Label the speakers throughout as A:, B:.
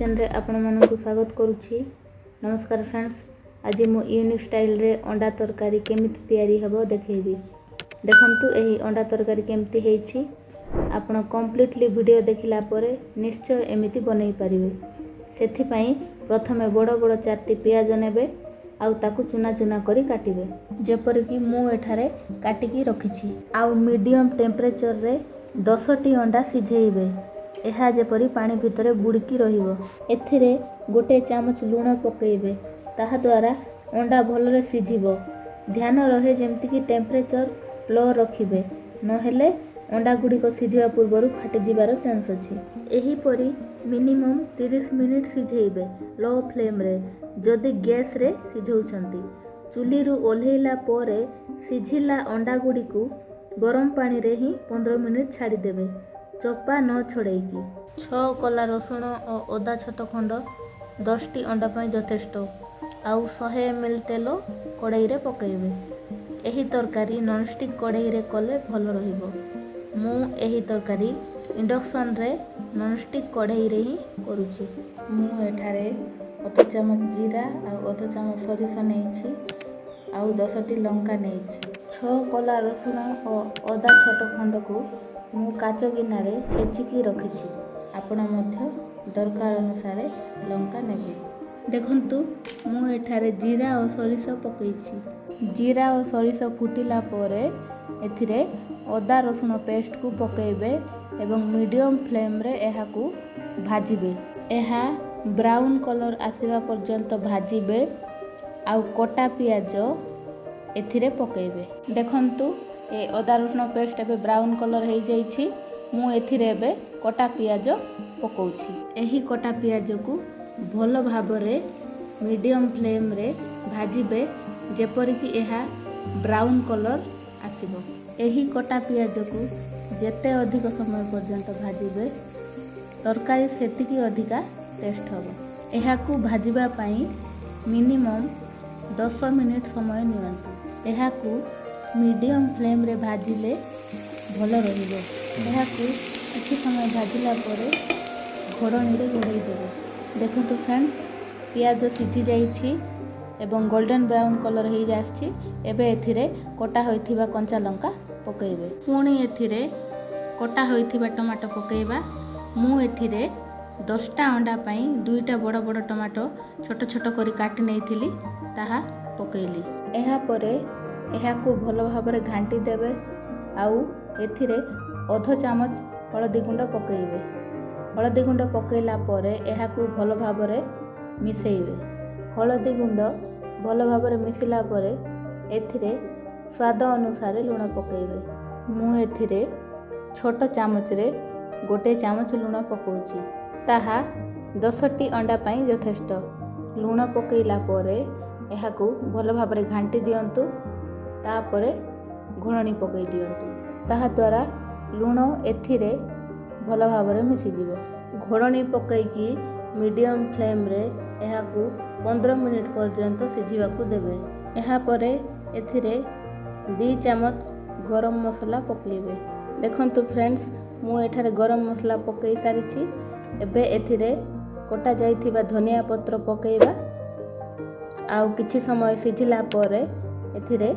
A: Kitchen रे आपण मानकु स्वागत करुछि। नमस्कार फ्रेंड्स, आज मु यूनिक स्टाइल रे अंडा तरकारी केमिति तैयारी हबो देखैबी। देखंतु एही अंडा तरकारी केमिति हेछि। आपण कंप्लीटली वीडियो देखिला परे निश्चय एमिति बनै परिबे। सेथि पई प्रथमे बड़ बड़ 4टी प्याज नेबे आउ ताकु चुना चुना करी काटिबे, जेपर कि मु एठारे काटिकी रखिछि। आउ मीडियम टेम्परेचर रे 10टी अंडा सिझेइबे। एहा जेपरी पानी भितरे बुड़की रहिबो। एथिरे गोटे चामच लूण पकेइबे, ताहा द्वारा अंडा भलरे सिझिबो। ध्यान रहे जेमति कि टेम्परेचर लो रखिबे, नहेले अंडा गुडी को सिझिबा पूर्वरु फाटि जिबार चांस अछि। एही परी मिनिमम 30 मिनिट सिझेइबे लो फ्लेम रे। जदि गैस रे सिझौछंती, चुली रु ओल्हेइला परे सिझिला अंडा गुडी को गरम पानी रे ही 15 मिनिट छाड़ी देबे, चोपा न छोड़ेकी। 6 कला रसुण और अदा छोट खंड 10टी अंडा पाई यथेष्ट। आउ 100 ml तेल कड़ाई रे पकेइबे। एही तरकारी नॉनस्टिक कड़ाई रे कले भल रहिबो। मु एही तरकारी इंडक्शन रे नॉनस्टिक कड़ाई रे ही करूची। मु एठारे 1 चामच जीरा और 1 चामच सरिष नेछि आउ 10टी लंका नेछि। 6 कला रसुण और अदा छोट खंड को मु काच गिना रे छेचिकी रखिछि। आपण मध्य दरकार अनुसार लंका नेबे। देखंतु मु एठारे जीरा और सरिष पकेइछि। जीरा और सरिष फुटिला परे एथिरे अदा रसुण पेस्ट को पकेइबे एवं मीडियम फ्लेम रे एहा को भाजिबे। एहा ब्राउन कलर आसीबा पर्यंत भाजिबे। आउ कटा पियाज एथिरे पकेइबे। देखंतु ए अदा रसुण पेस्ट एबे ब्राउन कलर हो जाइछि। मु एथिरे एबे कटा पियाज पकोछि। एही कटा पियाज को भल भाबरे मीडियम फ्लेम रे भाजिबे, जेपरि कि एहा ब्राउन कलर आसीबो। एही कटा पियाज को जेते अधिक समय पर्यंत भाजिबे तरकारी सेतिकी अधिका टेस्ट हबो। एहा को भाजिबा पई मिनिमम 10 मिनिट समय नियंतु। एहा को मीडियम फ्लेम रे भाजिले भल रहिबो। एहा को किछि समय भाजिला परे घोड़नी रे घोड़ाई देबे। देखंतु फ्रेंड्स, पियाज सिझी जाइछि एवं गोल्डन ब्राउन कलर हो जाछि। एबे एथिरे कटा होइथिबा कंचा लंका पकेइबे। पुणी एथिरे कटा होइथिबा टमाटो पकेइबा। मु एथिरे 10टा अंडा पई 2टा बड़ बड़ टमाटो छोट छोट करी काटि नेइथिली, ताहा पकेइली। एहा परे एहा को भल भाबरे घांटी देबे। आउ एथिरे 1/2 चामच हळदी गुंड पकेइबे। हळदी गुंड पकेइला परे एहा को भल भाबरे मिसेइबे। हळदी गुंड भल भाबरे मिसिला परे एथिरे स्वाद अनुसार लूण पकेइबे। मु एथिरे छोट चामच रे 1 चामच लूण पकोछि। ताहा 10टी अंडा पाई यथेष्ट। लूण पकेइला परे एहा को भल भाबरे घांटी दियंतु। तापरे घोड़नी पकई दियंतु। ताहा द्वारा लूण एथिरे भल भाबरे मिसी जिवो। घोड़नी पकईकी मीडियम फ्लेम रे एहा को 15 मिनिट पर्यंत सिझिबा को देबे। एहा परे एथिरे 2 चामच गरम मसला पकेइबे। देखंतु फ्रेंड्स, मु एठारे गरम मसला पकई सारिछि। एबे एथिरे कटा जाइथिबा धनिया पत्र पकेइबा। आउ किछि समय सिझिला परे एथिरे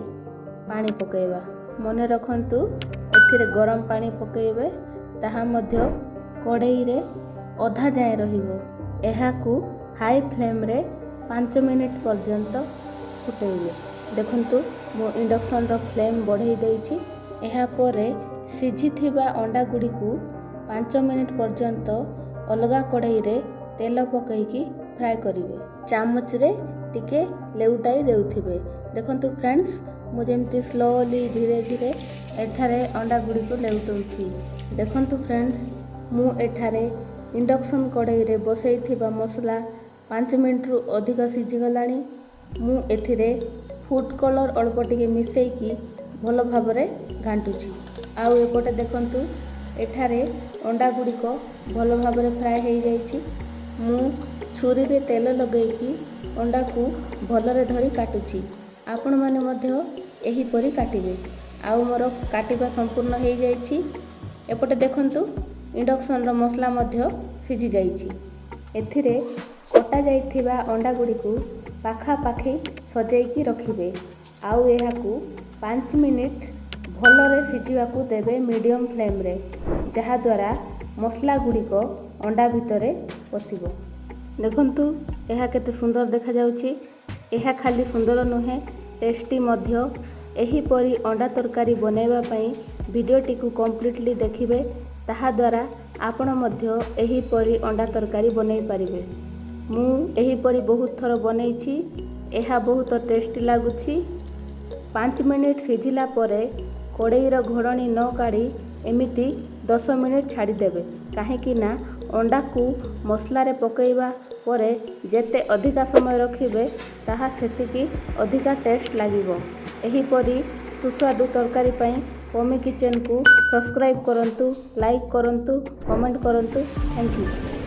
A: पानी पकेइबा। मने रखंतु एथिरे गरम पानी पकेइबे। ताहा मध्य कड़ाई रे अधा जाए रहिबो। एहा को हाई फ्लेम रे 5 मिनिट पर्यंत फुटेइबे। देखंतु मो इंडक्शन रो फ्लेम बढ़ाई देइछि। एहा परे सिझिथिबा अंडा गुडी को 5 मिनिट पर्यंत अलगा कड़ाई रे तेल पकेइकी फ्राई करिवे। चामच रे टिके लेउटाई देउथिबे। देखंतु फ्रेंड्स, मु जेमती स्लोली धीरे धीरे एठारे अंडा गुडी को लेउटौछि। देखंतु फ्रेंड्स, मु एठारे इंडक्शन कड़ाई रे बसैथिबा मसला 5 मिनिट रु अधिक सिझी गलानी। मु एथिरे फूड कलर अल्प टिके मिसेइकी भल भाबरे घांटुछि। आउ एपटे देखंतु एठारे अंडा गुडी को भल भाबरे फ्राई हो जाइछि। मु छुरी रे तेल लगेइकी अंडा को भलरे धरी काटुछि। आपण माने मध्य एही परी काटिबे। आउ मोर काटिबा संपूर्ण हो जाइछि। एपटे देखंतु इंडक्शन रो मसला मध्य सिझी जाइछि। ଏଥିରେ କଟା ଯାଇଥିବା ଅଣ୍ଡା ଗୁଡ଼ିକୁ ପାଖାପାଖି ସଜେଇକି ରଖିବେ। ଆଉ ଏହାକୁ 5 ମିନିଟ୍ ଭଲରେ ସିଝିବାକୁ ଦେବେ ମିଡ଼ିୟମ୍ ଫ୍ଲେମ୍ରେ, ଯାହାଦ୍ୱାରା ମସଲା ଗୁଡ଼ିକ ଅଣ୍ଡା ଭିତରେ ପଶିବ। ଦେଖନ୍ତୁ ଏହା କେତେ ସୁନ୍ଦର ଦେଖାଯାଉଛି। ଏହା ଖାଲି ସୁନ୍ଦର ନୁହେଁ, ଟେଷ୍ଟି ମଧ୍ୟ। ଏହିପରି ଅଣ୍ଡା ତରକାରୀ ବନାଇବା ପାଇଁ ଭିଡ଼ିଓଟିକୁ କମ୍ପ୍ଲିଟଲି ଦେଖିବେ। ତାହାଦ୍ୱାରା ଆପଣ ମଧ୍ୟ ଏହିପରି ଅଣ୍ଡା ତରକାରୀ ବନେଇ ପାରିବେ। ମୁଁ ଏହିପରି ବହୁତ ଥର ବନେଇଛି। ଏହା ବହୁତ ଟେଷ୍ଟି ଲାଗୁଛି। 5 ମିନିଟ୍ ସିଝିଲା ପରେ କଡ଼େଇର ଘୋଡ଼ଣୀ ନ କାଢ଼ି ଏମିତି 10 ମିନିଟ୍ ଛାଡ଼ିଦେବେ। କାହିଁକି ନା ଅଣ୍ଡାକୁ ମସଲାରେ ପକାଇବା ପରେ ଯେତେ ଅଧିକା ସମୟ ରଖିବେ ତାହା ସେତିକି ଅଧିକା ଟେଷ୍ଟ ଲାଗିବ। ଏହିପରି ସୁସ୍ୱାଦୁ ତରକାରୀ ପାଇଁ ପମି କିଚେନ୍କୁ ସବସ୍କ୍ରାଇବ୍ କରନ୍ତୁ, ଲାଇକ୍ କରନ୍ତୁ, କମେଣ୍ଟ କରନ୍ତୁ। Thank you.